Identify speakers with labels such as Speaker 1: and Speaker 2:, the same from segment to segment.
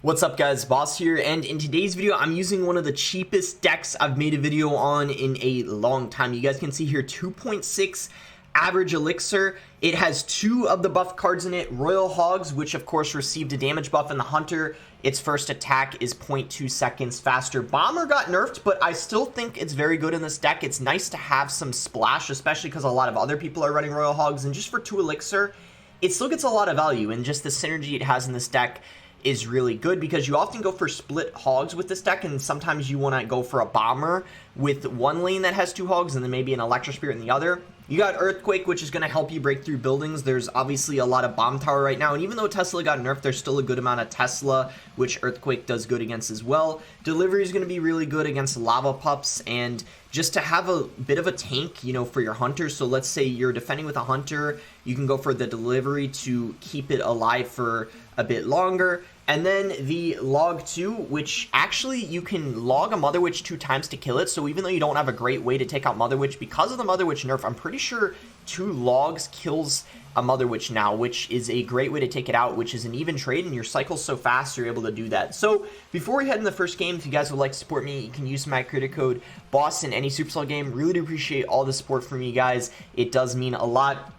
Speaker 1: What's up guys, Boss here, and in today's video I'm using one of the cheapest decks I've made a video on in a long time. You guys can see here 2.6 average elixir. It has 2 of the buff cards in it, Royal Hogs, which of course received a damage buff, and the Hunter, its first attack is 0.2 seconds faster. Bomber got nerfed, but I still think it's very good in this deck. It's nice to have some splash, especially because a lot of other people are running Royal Hogs, and just for 2 elixir, it still gets a lot of value, and just the synergy it has in this deck is really good because you often go for split hogs with this deck, and sometimes you want to go for a bomber with one lane that has 2 hogs and then maybe an electro spirit in the other. You got Earthquake, which is going to help you break through buildings. There's obviously a lot of bomb tower right now, and even though Tesla got nerfed, there's still a good amount of Tesla, which Earthquake does good against as well. Delivery is going to be really good against lava pups, and just to have a bit of a tank, you know, for your Hunter. So let's say you're defending with a Hunter, you can go for the delivery to keep it alive for a bit longer. And then the log 2, which actually you can log a Mother Witch 2 times to kill it. So even though you don't have a great way to take out Mother Witch, because of the Mother Witch nerf, I'm pretty sure 2 logs kills a Mother Witch now, which is a great way to take it out, which is an even trade, and your cycle's so fast you're able to do that. So before we head in the first game, if you guys would like to support me, you can use my credit code BOSS in any Supercell game. Really do appreciate all the support from you guys. It does mean a lot.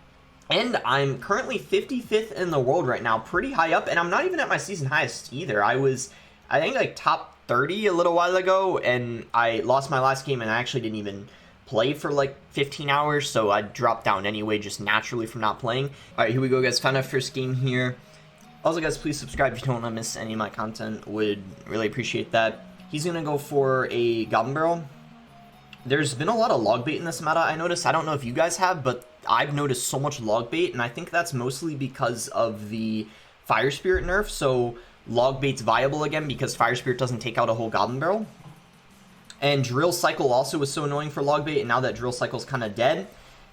Speaker 1: And I'm currently 55th in the world right now, pretty high up, and I'm not even at my season highest either. I was, I think, like top 30 a little while ago, and I lost my last game, and I actually didn't even play for like 15 hours, so I dropped down anyway, just naturally from not playing. All right, here we go, guys. Found our first game here. Also, guys, please subscribe if you don't want to miss any of my content. Would really appreciate that. He's going to go for a Goblin Barrel. There's been a lot of log bait in this meta, I noticed. I don't know if you guys have, but I've noticed so much log bait, and I think that's mostly because of the Fire Spirit nerf. So log bait's viable again because Fire Spirit doesn't take out a whole Goblin Barrel. And Drill Cycle also was so annoying for log bait, and now that Drill Cycle's kind of dead,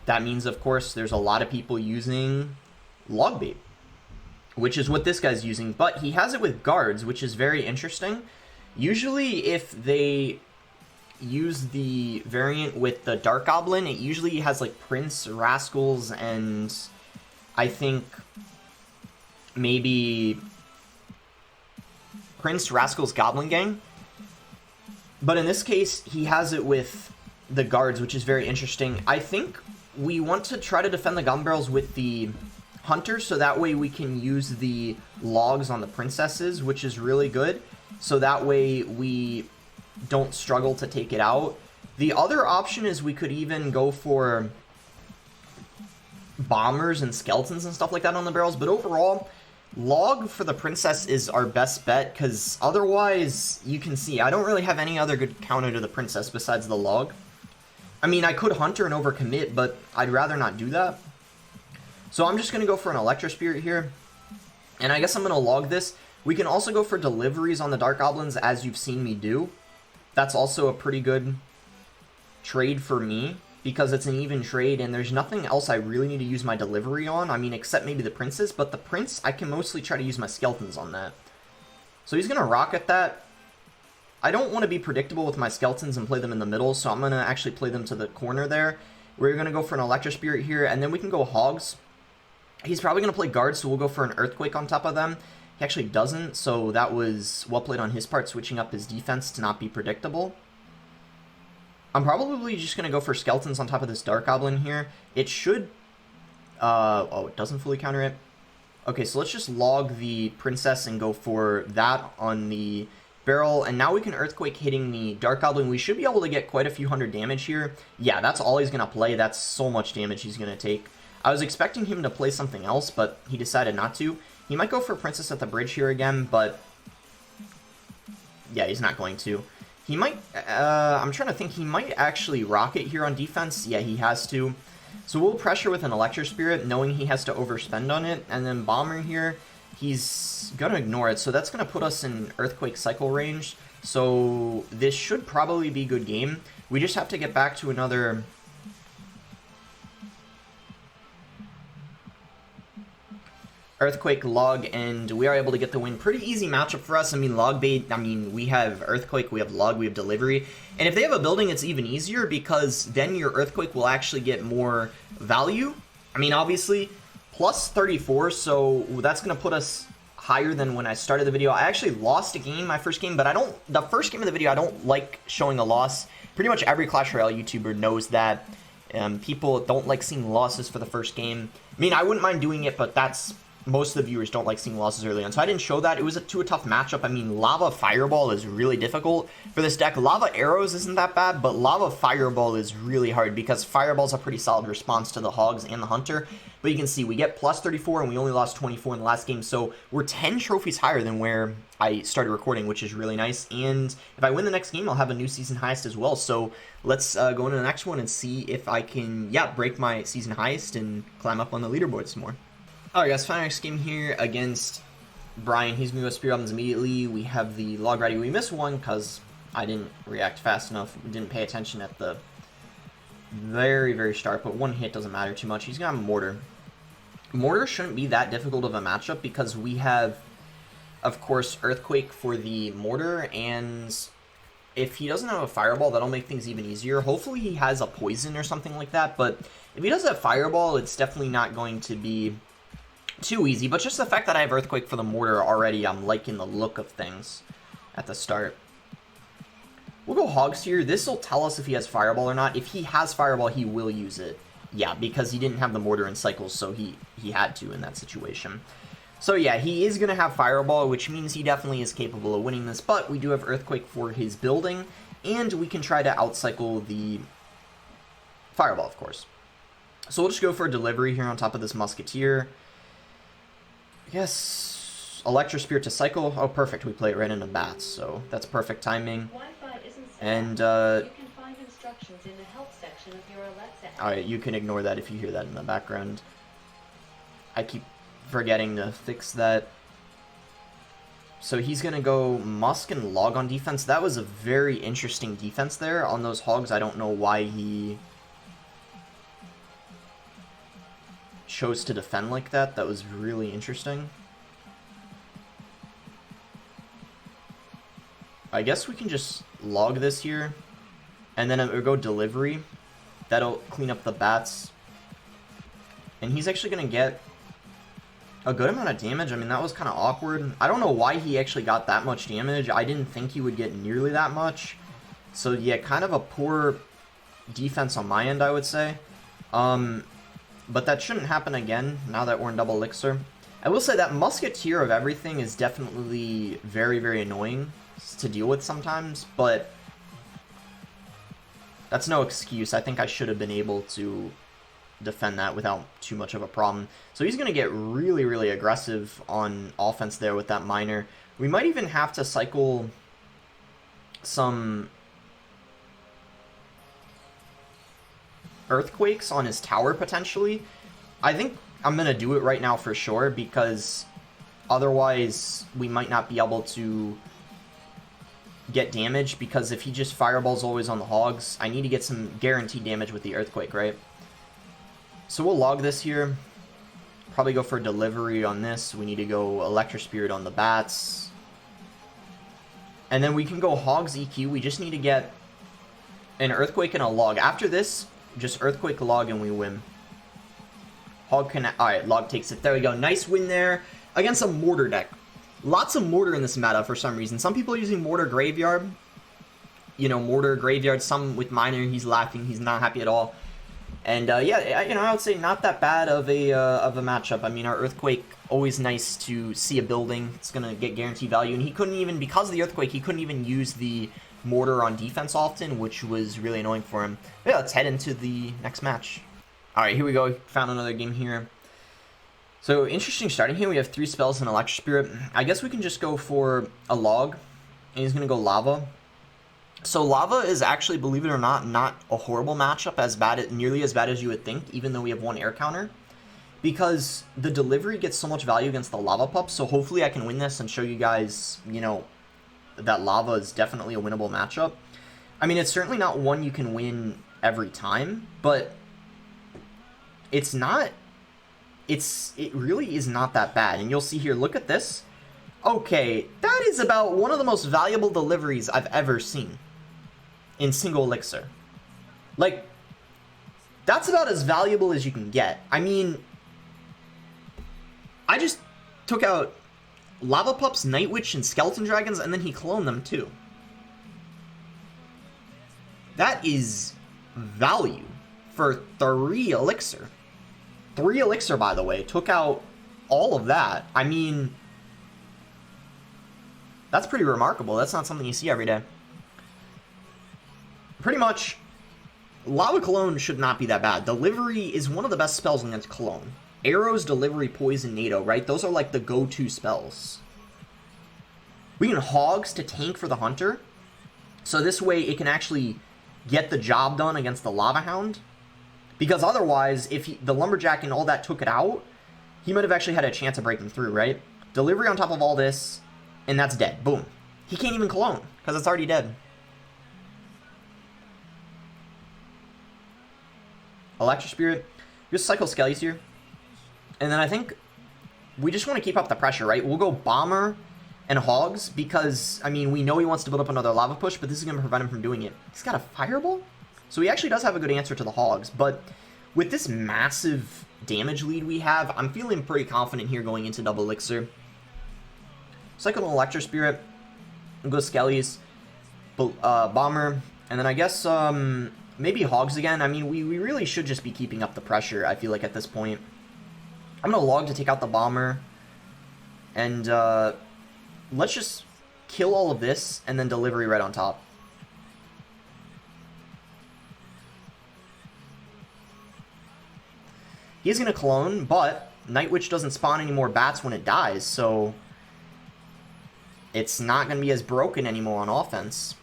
Speaker 1: that means, of course, there's a lot of people using log bait, which is what this guy's using. But he has it with guards, which is very interesting. Usually, if they use the variant with the Dark Goblin, it usually has like Prince, Rascals, and I think maybe Prince, Rascals, Goblin Gang. But in this case, he has it with the guards, which is very interesting. I think we want to try to defend the gun barrels with the Hunter, so that way we can use the logs on the princesses, which is really good. So that way we don't struggle to take it out. The other option is we could even go for bombers and skeletons and stuff like that on the barrels, but overall, log for the princess is our best bet, because otherwise, you can see, I don't really have any other good counter to the princess besides the log. I mean, I could Hunter and overcommit, but I'd rather not do that. So I'm just going to go for an Electro Spirit here, and I guess I'm going to log this. We can also go for deliveries on the Dark Goblins, as you've seen me do. That's also a pretty good trade for me, because it's an even trade, and there's nothing else I really need to use my delivery on. I mean, except maybe the Princess, but the Prince, I can mostly try to use my Skeletons on that. So he's going to rocket that. I don't want to be predictable with my Skeletons and play them in the middle, so I'm going to actually play them to the corner there. We're going to go for an Electro Spirit here, and then we can go Hogs. He's probably going to play Guards, so we'll go for an Earthquake on top of them. He actually doesn't, so that was well played on his part, switching up his defense to not be predictable. I'm probably just going to go for Skeletons on top of this Dark Goblin here. It should... oh, it doesn't fully counter it. Okay, so let's just log the Princess and go for that on the barrel. And now we can Earthquake hitting the Dark Goblin. We should be able to get quite a few hundred damage here. Yeah, that's all he's going to play. That's so much damage he's going to take. I was expecting him to play something else, but he decided not to. He might go for Princess at the bridge here again, but yeah, he's not going to. He might, I'm trying to think, he might actually rocket here on defense. Yeah, he has to. So we'll pressure with an Electro Spirit, knowing he has to overspend on it. And then Bomber here, he's going to ignore it. So that's going to put us in Earthquake cycle range. So this should probably be a good game. We just have to get back to another... Earthquake, log, and we are able to get the win. Pretty easy matchup for us. I mean, log bait, I mean, we have Earthquake, we have log, we have delivery. And if they have a building, it's even easier because then your Earthquake will actually get more value. I mean, obviously, plus 34, so that's going to put us higher than when I started the video. I actually lost a game, my first game, but the first game of the video, I don't like showing a loss. Pretty much every Clash Royale YouTuber knows that. People don't like seeing losses for the first game. I mean, I wouldn't mind doing it, but most of the viewers don't like seeing losses early on, so I didn't show that. It was a tough matchup. I mean, Lava Fireball is really difficult for this deck. Lava Arrows isn't that bad, but Lava Fireball is really hard because Fireball's a pretty solid response to the Hogs and the Hunter. But you can see we get plus 34 and we only lost 24 in the last game, so we're 10 trophies higher than where I started recording, which is really nice. And if I win the next game, I'll have a new season highest as well. So let's go into the next one and see if I can, break my season highest and climb up on the leaderboard some more. Alright guys, final next game here against Brian. He's going to go Spirit Weapons immediately. We have the log ready. We missed one because I didn't react fast enough. We didn't pay attention at the very start, but one hit doesn't matter too much. He's going to have a Mortar. Mortar shouldn't be that difficult of a matchup because we have, of course, Earthquake for the Mortar, and if he doesn't have a Fireball, that'll make things even easier. Hopefully he has a Poison or something like that, but if he does have Fireball, it's definitely not going to be too easy. But just the fact that I have Earthquake for the Mortar already, I'm liking the look of things at the start. We'll go Hogs here. This will tell us if he has Fireball or not. If he has Fireball, he will use it. Yeah, because he didn't have the Mortar in cycles, so he had to in that situation. So yeah, he is going to have Fireball, which means he definitely is capable of winning this, but we do have Earthquake for his building, and we can try to outcycle the Fireball, of course. So we'll just go for a delivery here on top of this Musketeer. Yes, Electro Spirit to cycle. Oh, perfect. We play it right into bats, so that's perfect timing. And, you can find instructions in the help section of your Alexa. Alright, you can ignore that if you hear that in the background. I keep forgetting to fix that. So he's going to go Musk and Log on defense. That was a very interesting defense there on those Hogs. I don't know why he chose to defend like that. That was really interesting. I guess we can just log this here, and then it will go delivery. That'll clean up the bats. And he's actually going to get a good amount of damage. I mean, that was kind of awkward. I don't know why he actually got that much damage. I didn't think he would get nearly that much. So yeah, kind of a poor defense on my end, I would say. But that shouldn't happen again now that we're in double elixir. I will say that Musketeer of everything is definitely very annoying to deal with sometimes, but that's no excuse. I think I should have been able to defend that without too much of a problem. So he's going to get really aggressive on offense there with that Miner. We might even have to cycle some Earthquakes on his tower potentially. I think I'm going to do it right now for sure, because otherwise we might not be able to get damage, because if he just Fireballs always on the Hogs, I need to get some guaranteed damage with the Earthquake, right? So we'll log this here. Probably go for delivery on this. We need to go Electro Spirit on the bats. And then we can go Hogs EQ. We just need to get an Earthquake and a log. After this, just Earthquake, log, and we win. Hog can... Alright, log takes it. There we go. Nice win there against a Mortar deck. Lots of Mortar in this meta for some reason. Some people are using Mortar Graveyard. You know, Mortar Graveyard. Some with Miner. He's laughing. He's not happy at all. And, yeah, you know, I would say not that bad of a matchup. I mean, our Earthquake, always nice to see a building. It's going to get guaranteed value. And he couldn't even, because of the Earthquake, he couldn't even use the Mortar on defense often, which was really annoying for him. But yeah, let's head into the next match. Alright, here we go. Found another game here. So, interesting starting here. We have 3 spells and Electro Spirit. I guess we can just go for a log. And he's going to go Lava. So, Lava is actually, believe it or not a horrible matchup, nearly as bad as you would think, even though we have 1 air counter. Because the delivery gets so much value against the Lava Pup, so hopefully I can win this and show you guys, you know, that Lava is definitely a winnable matchup. I mean, it's certainly not one you can win every time, but it's not... It really is not that bad. And you'll see here, look at this. Okay, that is about one of the most valuable deliveries I've ever seen in single elixir. Like, that's about as valuable as you can get. I mean, I just took out Lava Pups, Night Witch, and Skeleton Dragons, and then he cloned them too. That is value for 3 Elixir. 3 Elixir, by the way, took out all of that. I mean, that's pretty remarkable. That's not something you see every day. Pretty much, Lava Cologne should not be that bad. Delivery is one of the best spells against Cologne. Arrows, Delivery, Poison, NATO, right? Those are like the go-to spells. We can Hogs to tank for the Hunter. So this way it can actually get the job done against the Lava Hound. Because otherwise, if the Lumberjack and all that took it out, he might have actually had a chance of breaking through, right? Delivery on top of all this, and that's dead. Boom. He can't even Cologne, because it's already dead. Electro Spirit. Just cycle Skellies here. And then I think we just want to keep up the pressure, right? We'll go Bomber and Hogs because, I mean, we know he wants to build up another Lava Push, but this is going to prevent him from doing it. He's got a Fireball? So he actually does have a good answer to the Hogs, but with this massive damage lead we have, I'm feeling pretty confident here going into double Elixir. Cycle an Electro Spirit, and go Skellies, Bomber, and then I guess maybe Hogs again. I mean, we really should just be keeping up the pressure, I feel like, at this point. I'm going to log to take out the Bomber, and let's just kill all of this, and then Delivery right on top. He's going to clone, but Night Witch doesn't spawn any more bats when it dies, so it's not going to be as broken anymore on offense.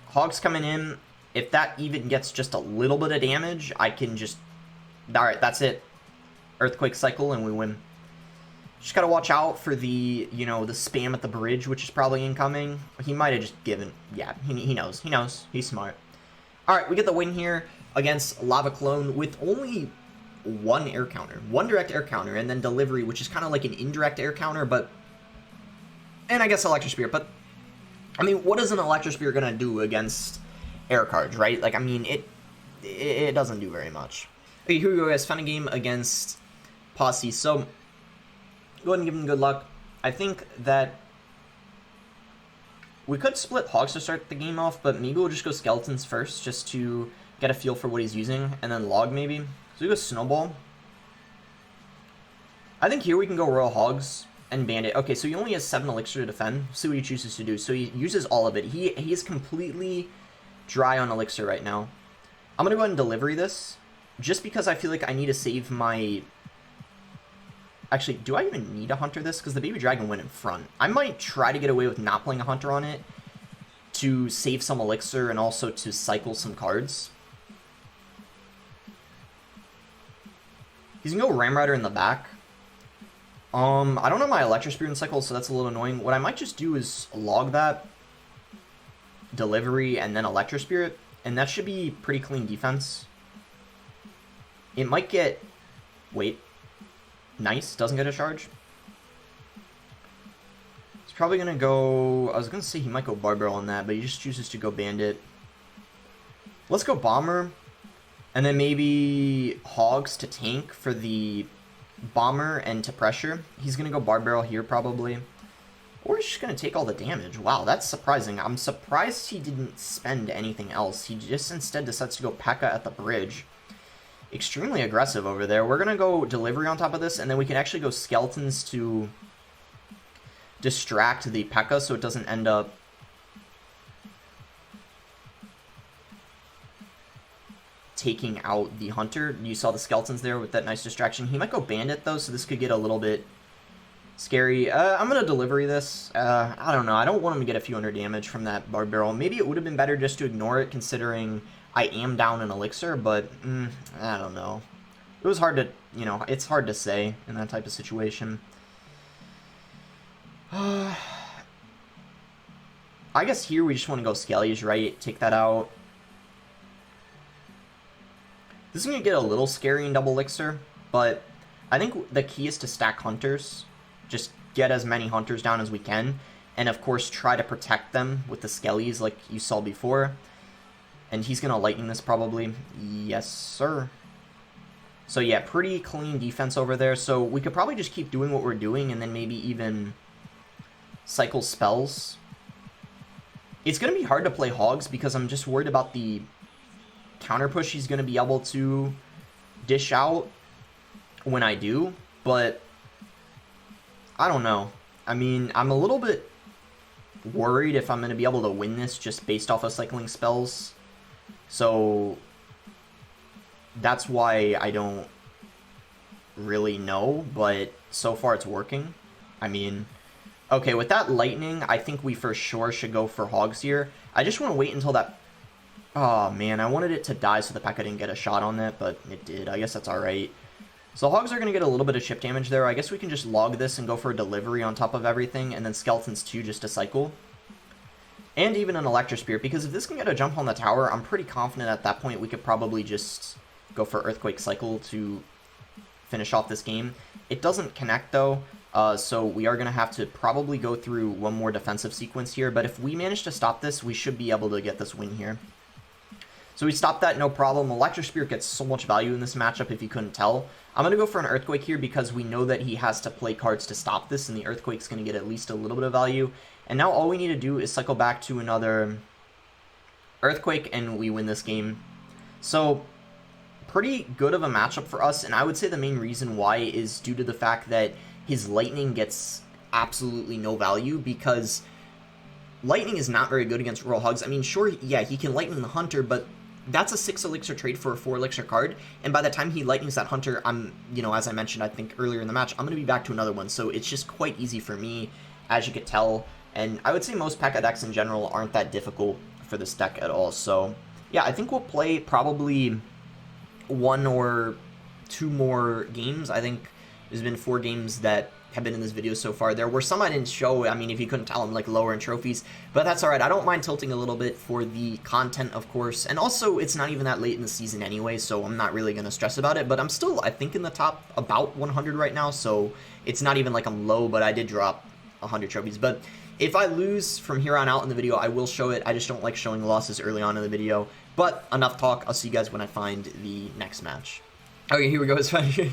Speaker 1: Hogs coming in. If that even gets just a little bit of damage, I can just... Alright, that's it. Earthquake cycle, and we win. Just gotta watch out for the, you know, the spam at the bridge, which is probably incoming. He might have just given... Yeah, he knows. He knows. He's smart. Alright, we get the win here against Lava Clone with only 1 air counter. 1 direct air counter, and then Delivery, which is kind of like an indirect air counter, but... And I guess Electro Spear, but... I mean, what is an Electro Spear gonna do against air cards, right? Like, I mean, it doesn't do very much. Okay, here we go, guys. Found a game against Posse. So, go ahead and give him good luck. I think that we could split Hogs to start the game off, but maybe we'll just go Skeletons first, just to get a feel for what he's using, and then Log maybe. So we go Snowball. I think here we can go Royal Hogs and Bandit. Okay, so he only has 7 Elixir to defend. See what he chooses to do. So he uses all of it. He is completely dry on Elixir right now. I'm going to go ahead and Delivery this, just because I feel like I need to save my... Actually, do I even need to Hunter this? Because the Baby Dragon went in front. I might try to get away with not playing a Hunter on it to save some Elixir and also to cycle some cards. He's going to go Ram Rider in the back. I don't know my Electro Spirit and cycle, so that's a little annoying. What I might just do is log that, Delivery, and then Electro Spirit, and that should be pretty clean defense. It might get... Wait. Nice. Doesn't get a charge. He's probably going to go... I was going to say he might go Barbell on that, but he just chooses to go Bandit. Let's go Bomber. And then maybe Hogs to tank for the Bomber and to pressure. He's going to go Barbell here probably. Or he's just going to take all the damage. Wow, that's surprising. I'm surprised he didn't spend anything else. He just instead decides to go P.E.K.K.A. at the bridge. Extremely aggressive over there. We're going to go Delivery on top of this, and then we can actually go Skeletons to distract the P.E.K.K.A. so it doesn't end up taking out the Hunter. You saw the Skeletons there with that nice distraction. He might go Bandit, though, so this could get a little bit scary. I'm going to Delivery this. I don't know. I don't want him to get a few hundred damage from that Barb Barrel. Maybe it would have been better just to ignore it, considering I am down in Elixir, but I don't know. It was hard to, you know, it's hard to say in that type of situation. I guess here we just want to go Skellies, right? Take that out. This is going to get a little scary in double Elixir, but I think the key is to stack Hunters. Just get as many Hunters down as we can, and of course try to protect them with the Skellies like you saw before. And he's going to Lightning this probably. Yes, sir. So yeah, pretty clean defense over there. So we could probably just keep doing what we're doing and then maybe even cycle spells. It's going to be hard to play Hogs because I'm just worried about the counter push he's going to be able to dish out when I do. But I don't know. I mean, I'm a little bit worried if I'm going to be able to win this just based off of cycling spells. So that's why I don't really know, but so far it's working. I mean, okay, with that lightning, I think we for sure should go for Hogs here. I just want to wait until that... Oh, man, I wanted it to die so the P.E.K.K.A didn't get a shot on it, but it did. I guess that's alright. So Hogs are going to get a little bit of chip damage there. I guess we can just log this and go for a delivery on top of everything, and then Skeletons too, just to cycle. And even an Electro Spear, because if this can get a jump on the tower, I'm pretty confident at that point we could probably just go for Earthquake Cycle to finish off this game. It doesn't connect though, so we are going to have to probably go through one more defensive sequence here, but if we manage to stop this, we should be able to get this win here. So we stopped that, no problem. Electro Spear gets so much value in this matchup if you couldn't tell. I'm going to go for an Earthquake here because we know that he has to play cards to stop this, and the Earthquake's going to get at least a little bit of value. And now all we need to do is cycle back to another Earthquake, and we win this game. So pretty good of a matchup for us, and I would say the main reason why is due to the fact that his Lightning gets absolutely no value, because Lightning is not very good against Royal Hogs. I mean, sure, yeah, he can Lightning the Hunter, but that's a 6 elixir trade for a 4 elixir card, and by the time he lightnings that Hunter, I'm, you know, as I mentioned, I think earlier in the match, I'm going to be back to another one, so it's just quite easy for me, as you could tell, and I would say most P.E.K.K.A decks in general aren't that difficult for this deck at all, so yeah, I think we'll play probably 1 or 2 more games. I think there's been 4 games that have been in this video so far. There were some I didn't show. I mean, if you couldn't tell, I'm like lower in trophies, but that's all right. I don't mind tilting a little bit for the content, of course, and also it's not even that late in the season anyway, so I'm not really going to stress about it, but I'm still, I think, in the top about 100 right now, so it's not even like I'm low, but I did drop 100 trophies. But if I lose from here on out in the video, I will show it. I just don't like showing losses early on in the video. But enough talk. I'll see you guys when I find the next match. Okay, here we go. It's funny.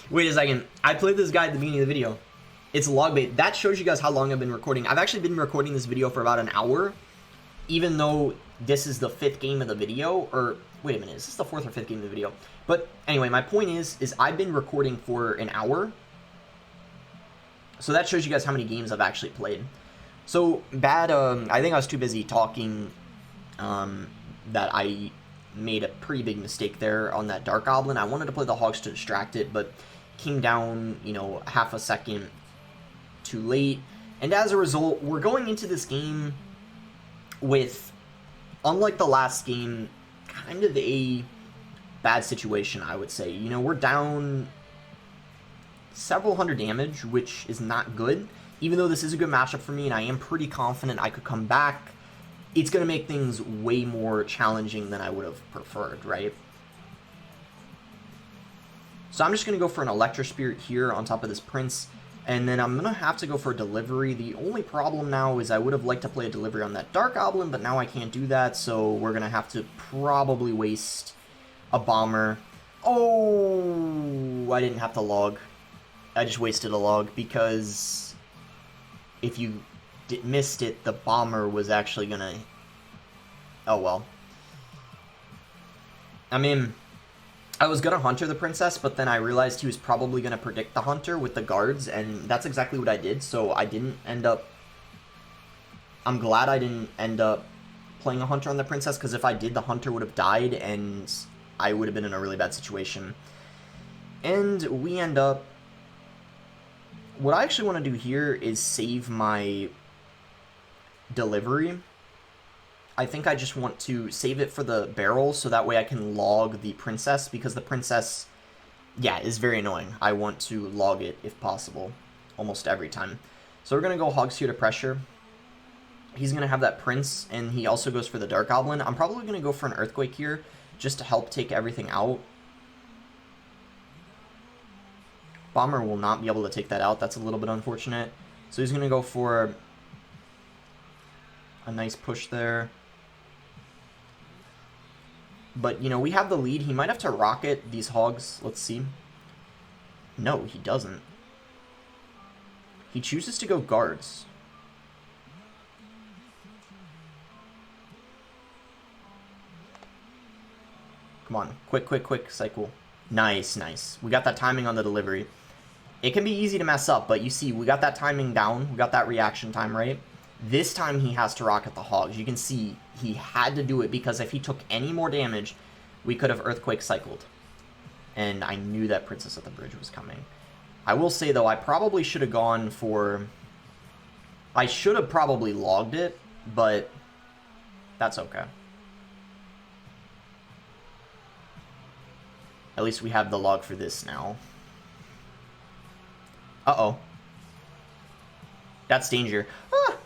Speaker 1: Wait a second. I played this guy at the beginning of the video. It's log bait. That shows you guys how long I've been recording. I've actually been recording this video for about an hour, even though this is the 5th game of the video. Or, wait a minute. Is this the 4th or 5th game of the video? But anyway, my point is I've been recording for an hour. So that shows you guys how many games I've actually played. So, bad, I think I was too busy talking, that I made a pretty big mistake there on that Dark Goblin. I wanted to play the Hogs to distract it, but came down, you know, half a second too late. And as a result, we're going into this game with, unlike the last game, kind of a bad situation, I would say. You know, we're down several hundred damage, which is not good. Even though this is a good matchup for me, and I am pretty confident I could come back, it's going to make things way more challenging than I would have preferred, right? So I'm just going to go for an Electro Spirit here on top of this Prince, and then I'm going to have to go for a Delivery. The only problem now is I would have liked to play a Delivery on that Dark Goblin, but now I can't do that, so we're going to have to probably waste a Bomber. Oh, I didn't have to log. I just wasted a log, because if you missed it, the Bomber was actually gonna... Oh, well. I mean, I was gonna Hunter the Princess, but then I realized he was probably gonna predict the Hunter with the guards, and that's exactly what I did, so I didn't end up... I'm glad I didn't end up playing a Hunter on the Princess, because if I did, the Hunter would have died, and I would have been in a really bad situation. And we end up... What I actually want to do here is save my Delivery. I think I just want to save it for the barrel, so that way I can log the Princess, because the Princess, yeah, is very annoying. I want to log it if possible, almost every time. So we're going to go Hogs here to pressure. He's going to have that Prince, and he also goes for the Dark Goblin. I'm probably going to go for an Earthquake here, just to help take everything out. Bomber will not be able to take that out. That's a little bit unfortunate. So he's going to go for a nice push there. But, you know, we have the lead. He might have to rocket these hogs. Let's see. No, he doesn't. He chooses to go guards. Come on. Quick, quick, quick. Cycle. Nice, nice. We got that timing on the delivery. It can be easy to mess up, but you see, we got that timing down. We got that reaction time right. This time he has to rocket the hogs. You can see he had to do it because if he took any more damage, we could have earthquake cycled. And I knew that Princess at the Bridge was coming. I will say, though, I probably should have gone for... I should have probably logged it, but that's okay. At least we have the log for this now. Uh-oh. That's danger. Ah!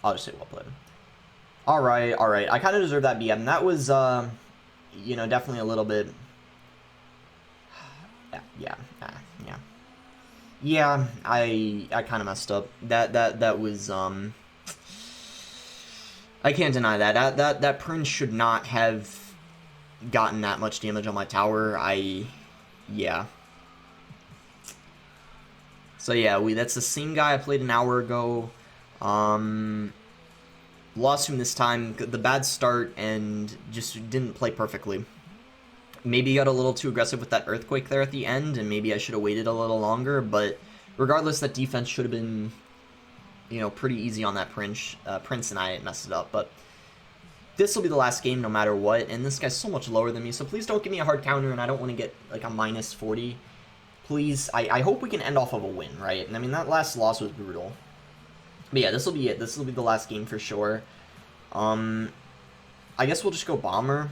Speaker 1: I'll just say well played. Alright, alright. I kind of deserve that BM. That was, you know, definitely a little bit... Yeah. Yeah, I kind of messed up. That was, I can't deny that. That Prince should not have gotten that much damage on my tower. Yeah. So yeah, that's the same guy I played an hour ago. Lost him this time. The bad start and just didn't play perfectly. Maybe got a little too aggressive with that earthquake there at the end, and maybe I should have waited a little longer, but regardless, that defense should have been, you know, pretty easy on that Prince, and I messed it up, but this will be the last game no matter what, and this guy's so much lower than me, so please don't give me a hard counter, and I don't want to get, like, a minus 40. Please, I hope we can end off of a win, right? And I mean, that last loss was brutal. But yeah, this will be it. This will be the last game for sure. I guess we'll just go Bomber.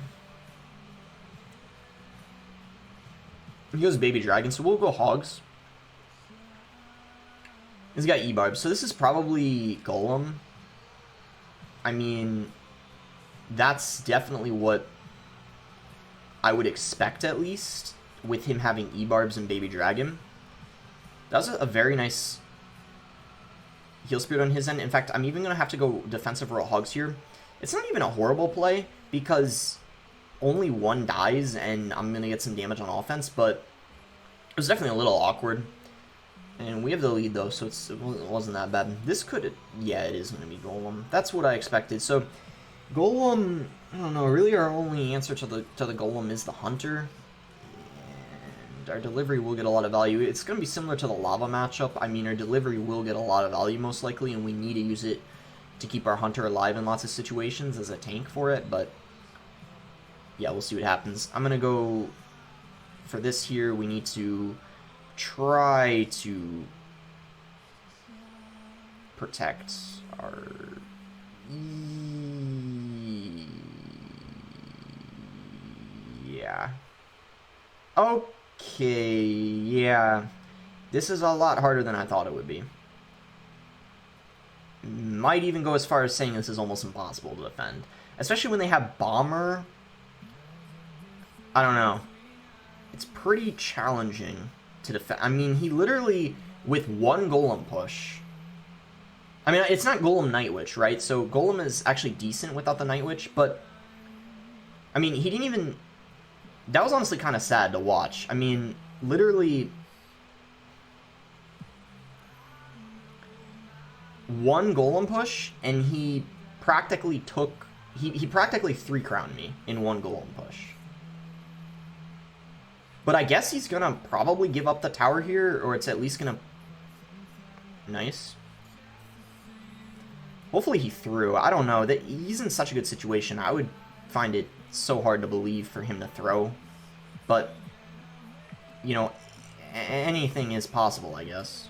Speaker 1: He goes Baby Dragon, so we'll go Hogs. He's got E-Barb, so this is probably Golem. I mean, that's definitely what I would expect, at least, with him having E-Barbs and Baby Dragon. That was a very nice heal spirit on his end. In fact, I'm even going to have to go defensive Royal Hogs here. It's not even a horrible play, because only one dies, and I'm going to get some damage on offense, but it was definitely a little awkward. And we have the lead, though, so it wasn't that bad. This could... Yeah, it is going to be Golem. That's what I expected. So, Golem... I don't know. Really, our only answer to the Golem is the Hunter. And our delivery will get a lot of value. It's going to be similar to the Lava matchup. I mean, our delivery will get a lot of value, most likely, and we need to use it to keep our Hunter alive in lots of situations as a tank for it, but... Yeah, we'll see what happens. I'm going to go... For this here, we need to try to protect our... Yeah. Okay, yeah. This is a lot harder than I thought it would be. Might even go as far as saying this is almost impossible to defend. Especially when they have Bomber. I don't know. It's pretty challenging to defend. I mean, he literally, with one Golem push... I mean, it's not Golem Night Witch, right? So Golem is actually decent without the Night Witch, but... I mean, he didn't even... That was honestly kind of sad to watch. I mean, literally... One Golem push, and he practically took... He practically 3-crowned me in one Golem push. But I guess he's gonna probably give up the tower here, or it's at least gonna... Nice. Hopefully he threw. I don't know. He's in such a good situation. I would find it so hard to believe for him to throw. But, you know, anything is possible, I guess.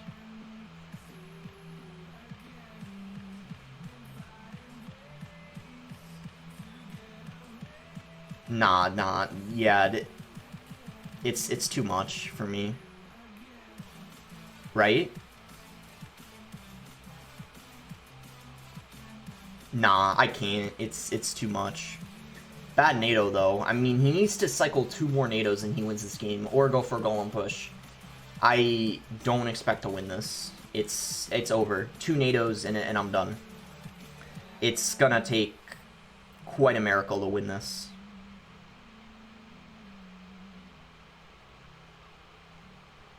Speaker 1: Nah. Yeah, it's too much for me. Right? Nah, I can't. It's too much. Bad NATO, though. I mean, he needs to cycle 2 more NATOs and he wins this game, or go for a Golem push. I don't expect to win this. It's over. 2 NATOs and I'm done. it's gonna take quite a miracle to win this.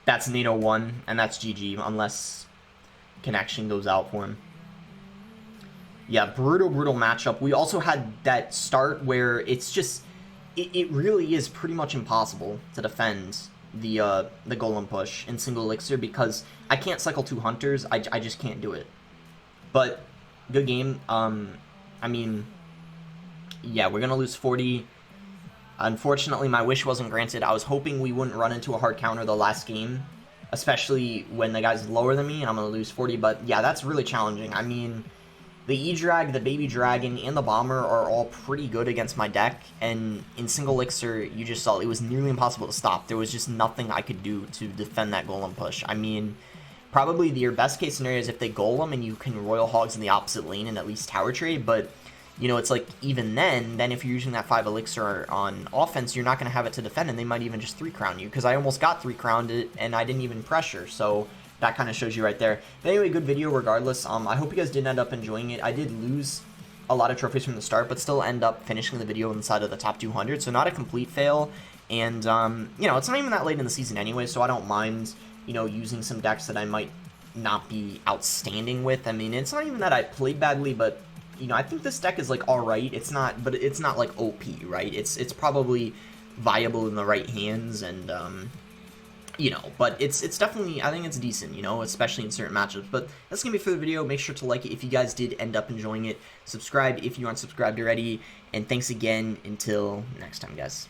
Speaker 1: That's NATO 1, and that's GG, unless connection goes out for him. Yeah, brutal matchup. We also had that start where it's just, it really is pretty much impossible to defend the Golem push in single elixir because I can't cycle 2 hunters. I just can't do it. But good game. I mean, yeah, we're gonna lose 40. Unfortunately, my wish wasn't granted. I was hoping we wouldn't run into a hard counter the last game, especially when the guy's lower than me and I'm going to lose 40. But yeah, that's really challenging. I mean, the E-Drag, the Baby Dragon, and the Bomber are all pretty good against my deck. And in single elixir, you just saw it was nearly impossible to stop. There was just nothing I could do to defend that Golem push. I mean, probably your best case scenario is if they Golem and you can Royal Hogs in the opposite lane and at least tower trade, but you know, it's like, even then if you're using that 5 elixir on offense, you're not going to have it to defend, and they might even just 3-crown you, because I almost got 3-crowned it, and I didn't even pressure, so that kind of shows you right there. But anyway, good video regardless. I hope you guys did end up enjoying it. I did lose a lot of trophies from the start, but still end up finishing the video inside of the top 200, so not a complete fail, and, you know, it's not even that late in the season anyway, so I don't mind, you know, using some decks that I might not be outstanding with. I mean, it's not even that I played badly, but you know, I think this deck is like alright. It's not, but it's not like OP, right? It's probably viable in the right hands, and you know, but it's definitely, I think it's decent, you know, especially in certain matchups. But that's gonna be for the video. Make sure to like it if you guys did end up enjoying it. Subscribe if you aren't subscribed already, and thanks again. Until next time, guys.